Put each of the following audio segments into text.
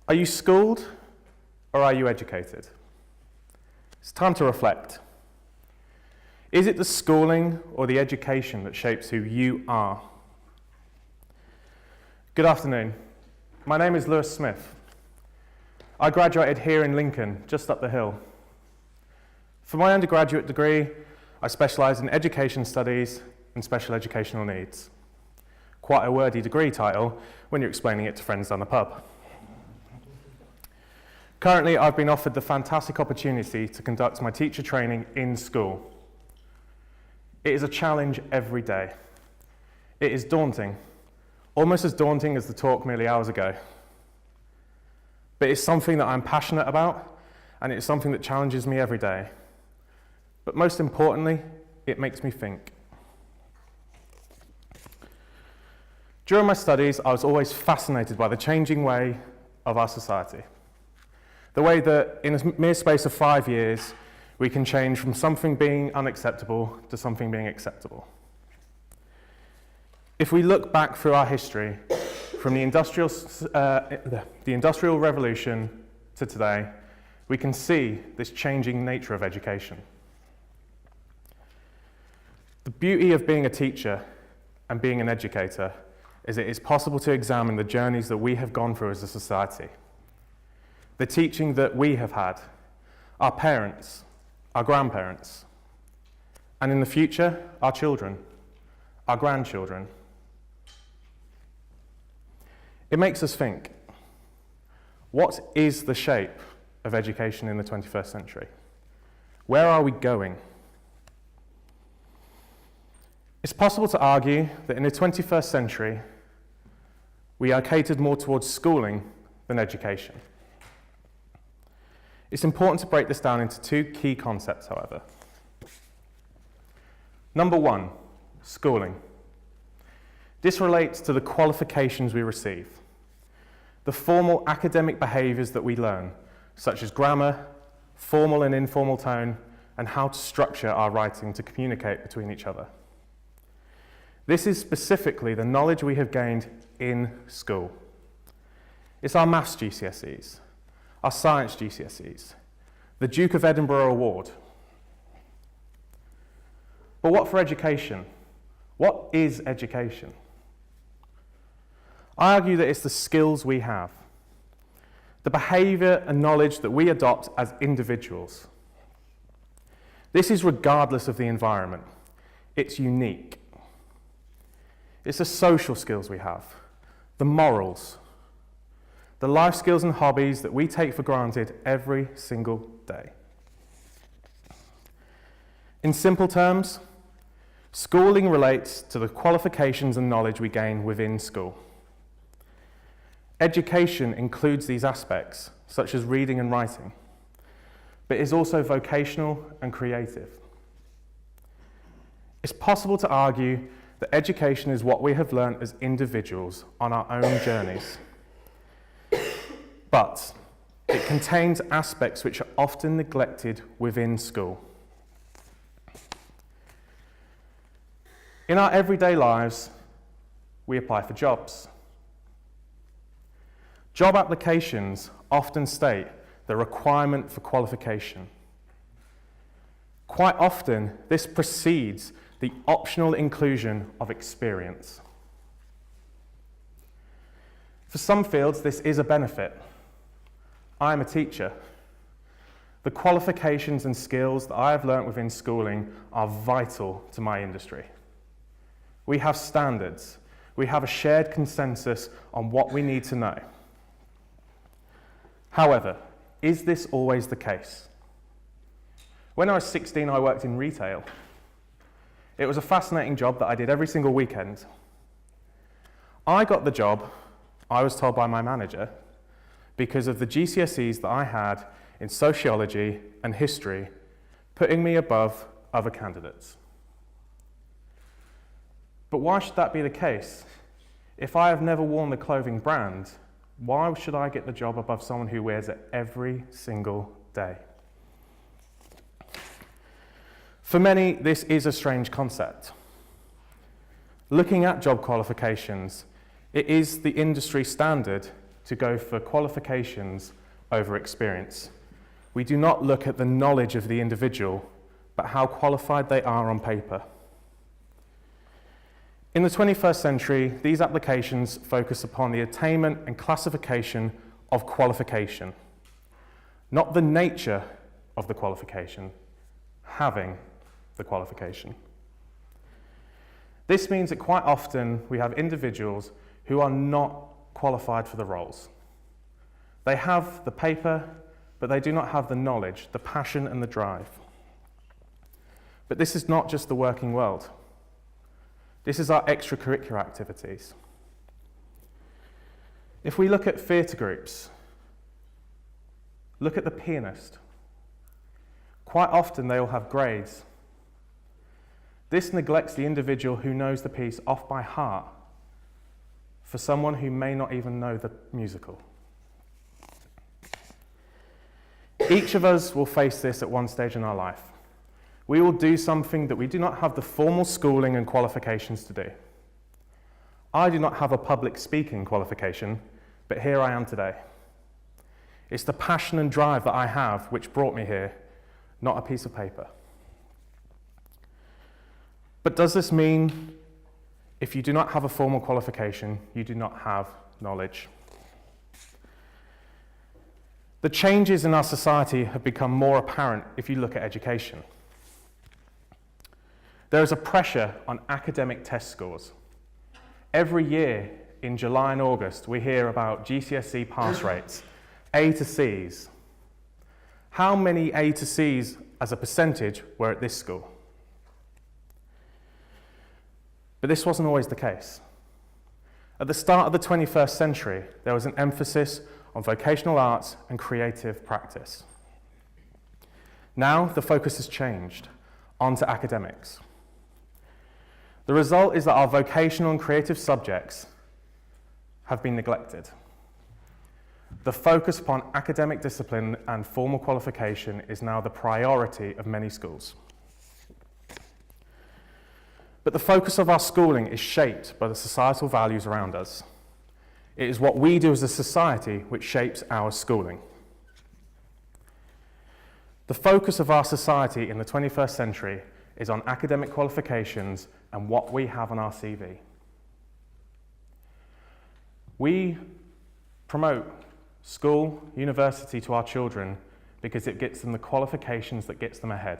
Are you schooled or are you educated? It's time to reflect. Is it the schooling or the education that shapes who you are? Good afternoon. My name is Lewis Smith. I graduated here in Lincoln, just up the hill. For my undergraduate degree, I specialised in education studies and special educational needs. Quite a wordy degree title when you're explaining it to friends down the pub. Currently, I've been offered the fantastic opportunity to conduct my teacher training in school. It is a challenge every day. It is daunting, almost as daunting as the talk merely hours ago. But it's something that I'm passionate about, and it's something that challenges me every day. But most importantly, it makes me think. During my studies, I was always fascinated by the changing way of our society. The way that in a mere space of 5 years, we can change from something being unacceptable to something being acceptable. If we look back through our history, from the Industrial Revolution to today, we can see this changing nature of education. The beauty of being a teacher and being an educator is it is possible to examine the journeys that we have gone through as a society. The teaching that we have had, our parents, our grandparents, and in the future, our children, our grandchildren. It makes us think, what is the shape of education in the 21st century? Where are we going? It's possible to argue that in the 21st century, we are catered more towards schooling than education. It's important to break this down into two key concepts, however. Number one, schooling. This relates to the qualifications we receive, the formal academic behaviours that we learn, such as grammar, formal and informal tone, and how to structure our writing to communicate between each other. This is specifically the knowledge we have gained in school. It's our maths GCSEs, our science GCSEs, the Duke of Edinburgh Award. But what for education? What is education? I argue that it's the skills we have, the behaviour and knowledge that we adopt as individuals. This is regardless of the environment. It's unique. It's the social skills we have, the morals, the life skills and hobbies that we take for granted every single day. In simple terms, schooling relates to the qualifications and knowledge we gain within school. Education includes these aspects, such as reading and writing, but is also vocational and creative. It's possible to argue that education is what we have learned as individuals on our own journeys. But it contains aspects which are often neglected within school. In our everyday lives, we apply for jobs. Job applications often state the requirement for qualification. Quite often, this precedes the optional inclusion of experience. For some fields, this is a benefit. I'm a teacher. The qualifications and skills that I have learnt within schooling are vital to my industry. We have standards. We have a shared consensus on what we need to know. However, is this always the case? When I was 16, I worked in retail. It was a fascinating job that I did every single weekend. I got the job, I was told by my manager, because of the GCSEs that I had in sociology and history, putting me above other candidates. But why should that be the case? If I have never worn the clothing brand, why should I get the job above someone who wears it every single day? For many, this is a strange concept. Looking at job qualifications, it is the industry standard to go for qualifications over experience. We do not look at the knowledge of the individual, but how qualified they are on paper. In the 21st century, these applications focus upon the attainment and classification of qualification, not the nature of the qualification, having the qualification. This means that quite often we have individuals who are not qualified for the roles. They have the paper, but they do not have the knowledge, the passion and the drive. But this is not just the working world. This is our extracurricular activities. If we look at theatre groups, look at the pianist. Quite often they will have grades. This neglects the individual who knows the piece off by heart for someone who may not even know the musical. Each of us will face this at one stage in our life. We will do something that we do not have the formal schooling and qualifications to do. I do not have a public speaking qualification, but here I am today. It's the passion and drive that I have which brought me here, not a piece of paper. But does this mean if you do not have a formal qualification, you do not have knowledge? The changes in our society have become more apparent if you look at education. There is a pressure on academic test scores. Every year in July and August, we hear about GCSE pass rates, A to Cs. How many A to Cs as a percentage were at this school? But this wasn't always the case. At the start of the 21st century, there was an emphasis on vocational arts and creative practice. Now the focus has changed onto academics. The result is that our vocational and creative subjects have been neglected. The focus upon academic discipline and formal qualification is now the priority of many schools. But the focus of our schooling is shaped by the societal values around us. It is what we do as a society which shapes our schooling. The focus of our society in the 21st century is on academic qualifications and what we have on our CV. We promote school, university to our children because it gets them the qualifications that gets them ahead.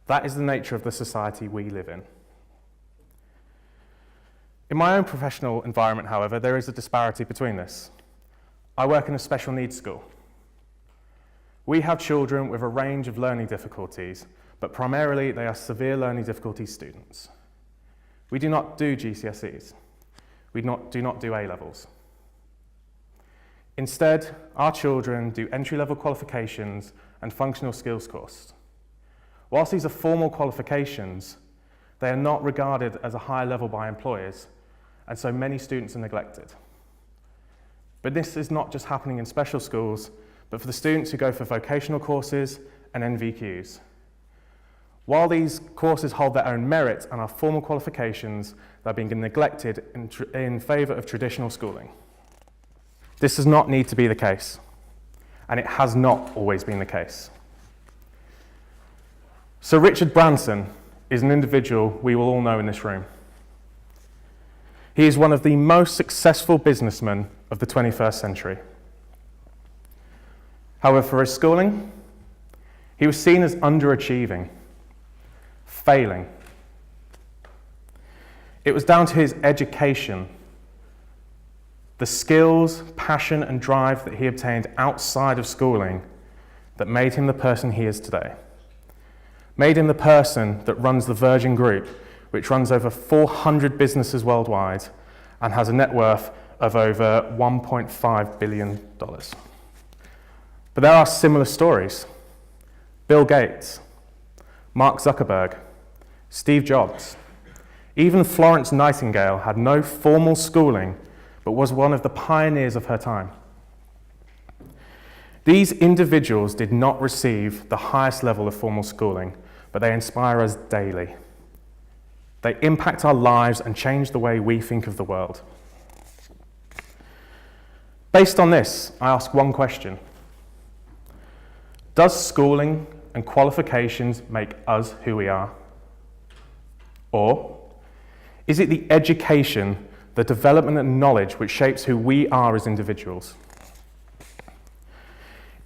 That is the nature of the society we live in. In my own professional environment, however, there is a disparity between this. I work in a special needs school. We have children with a range of learning difficulties, but primarily they are severe learning difficulty students. We do not do GCSEs. We do not do A-levels. Instead, our children do entry-level qualifications and functional skills courses. Whilst these are formal qualifications, they are not regarded as a high level by employers, and so many students are neglected. But this is not just happening in special schools, but for the students who go for vocational courses and NVQs. While these courses hold their own merit and are formal qualifications, they're being neglected in favour of traditional schooling. This does not need to be the case, and it has not always been the case. Sir Richard Branson is an individual we will all know in this room. He is one of the most successful businessmen of the 21st century. However, for his schooling, he was seen as underachieving, failing. It was down to his education, the skills, passion, and drive that he obtained outside of schooling that made him the person he is today. Made him the person that runs the Virgin Group, which runs over 400 businesses worldwide and has a net worth of over $1.5 billion. But there are similar stories. Bill Gates, Mark Zuckerberg, Steve Jobs, even Florence Nightingale had no formal schooling, but was one of the pioneers of her time. These individuals did not receive the highest level of formal schooling, but they inspire us daily. They impact our lives and change the way we think of the world. Based on this, I ask one question. Does schooling and qualifications make us who we are? Or is it the education, the development and knowledge which shapes who we are as individuals?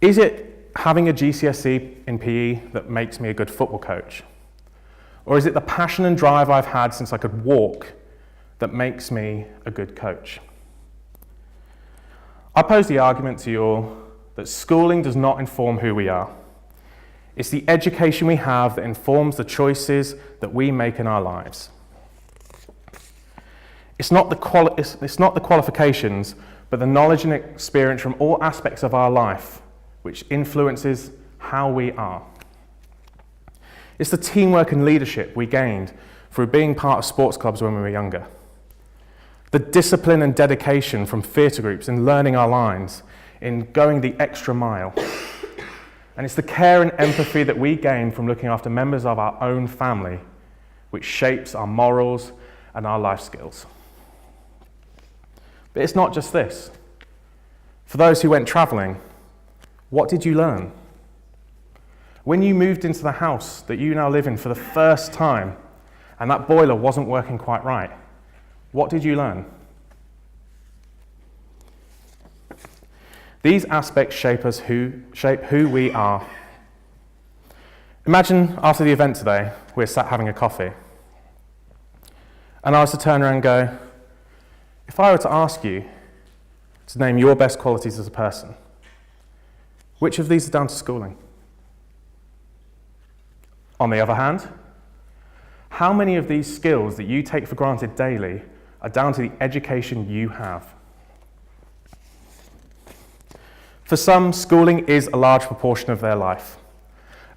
Is it having a GCSE in PE that makes me a good football coach? Or is it the passion and drive I've had since I could walk that makes me a good coach? I pose the argument to you all that schooling does not inform who we are. It's the education we have that informs the choices that we make in our lives. It's not the qualifications, but the knowledge and experience from all aspects of our life which influences how we are. It's the teamwork and leadership we gained through being part of sports clubs when we were younger. The discipline and dedication from theatre groups in learning our lines, in going the extra mile. And it's the care and empathy that we gain from looking after members of our own family, which shapes our morals and our life skills. But it's not just this. For those who went travelling, what did you learn? When you moved into the house that you now live in for the first time, and that boiler wasn't working quite right, what did you learn? These aspects shape who we are. Imagine after the event today, we're sat having a coffee, and I was to turn around and go, if I were to ask you to name your best qualities as a person, which of these are down to schooling? On the other hand, how many of these skills that you take for granted daily are down to the education you have? For some, schooling is a large proportion of their life.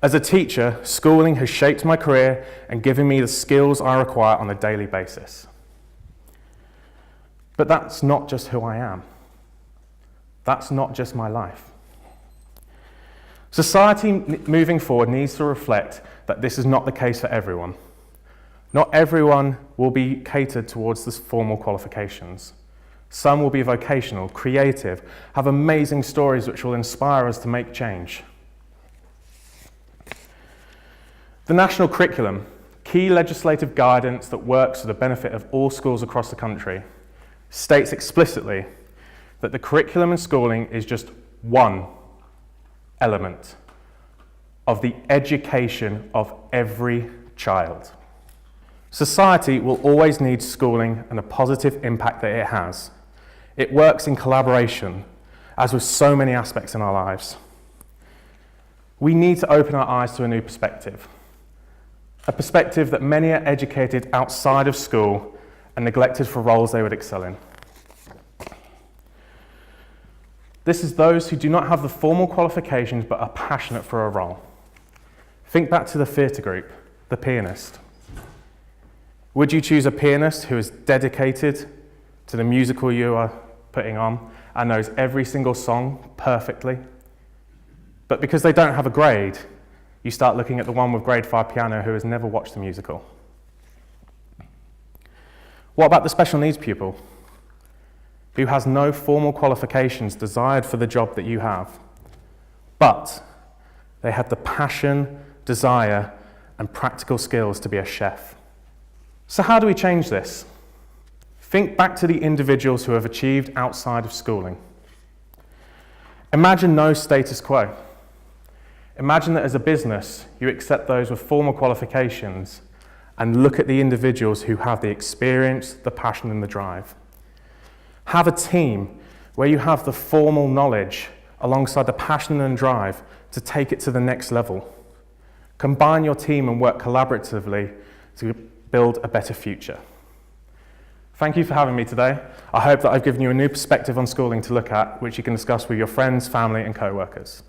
As a teacher, schooling has shaped my career and given me the skills I require on a daily basis. But that's not just who I am. That's not just my life. Society moving forward needs to reflect that this is not the case for everyone. Not everyone will be catered towards the formal qualifications. Some will be vocational, creative, have amazing stories which will inspire us to make change. The national curriculum, key legislative guidance that works for the benefit of all schools across the country, states explicitly that the curriculum in schooling is just one element of the education of every child. Society will always need schooling and the positive impact that it has. It works in collaboration, as with so many aspects in our lives. We need to open our eyes to a new perspective. A perspective that many are educated outside of school and neglected for roles they would excel in. This is those who do not have the formal qualifications but are passionate for a role. Think back to the theatre group, the pianist. Would you choose a pianist who is dedicated to the musical you are putting on and knows every single song perfectly? But because they don't have a grade, you start looking at the one with grade 5 piano who has never watched the musical. What about the special needs pupil who has no formal qualifications desired for the job that you have, but they have the passion, desire, and practical skills to be a chef? So how do we change this? Think back to the individuals who have achieved outside of schooling. Imagine no status quo. Imagine that as a business, you accept those with formal qualifications and look at the individuals who have the experience, the passion, and the drive. Have a team where you have the formal knowledge alongside the passion and drive to take it to the next level. Combine your team and work collaboratively to build a better future. Thank you for having me today. I hope that I've given you a new perspective on schooling to look at, which you can discuss with your friends, family, and co-workers.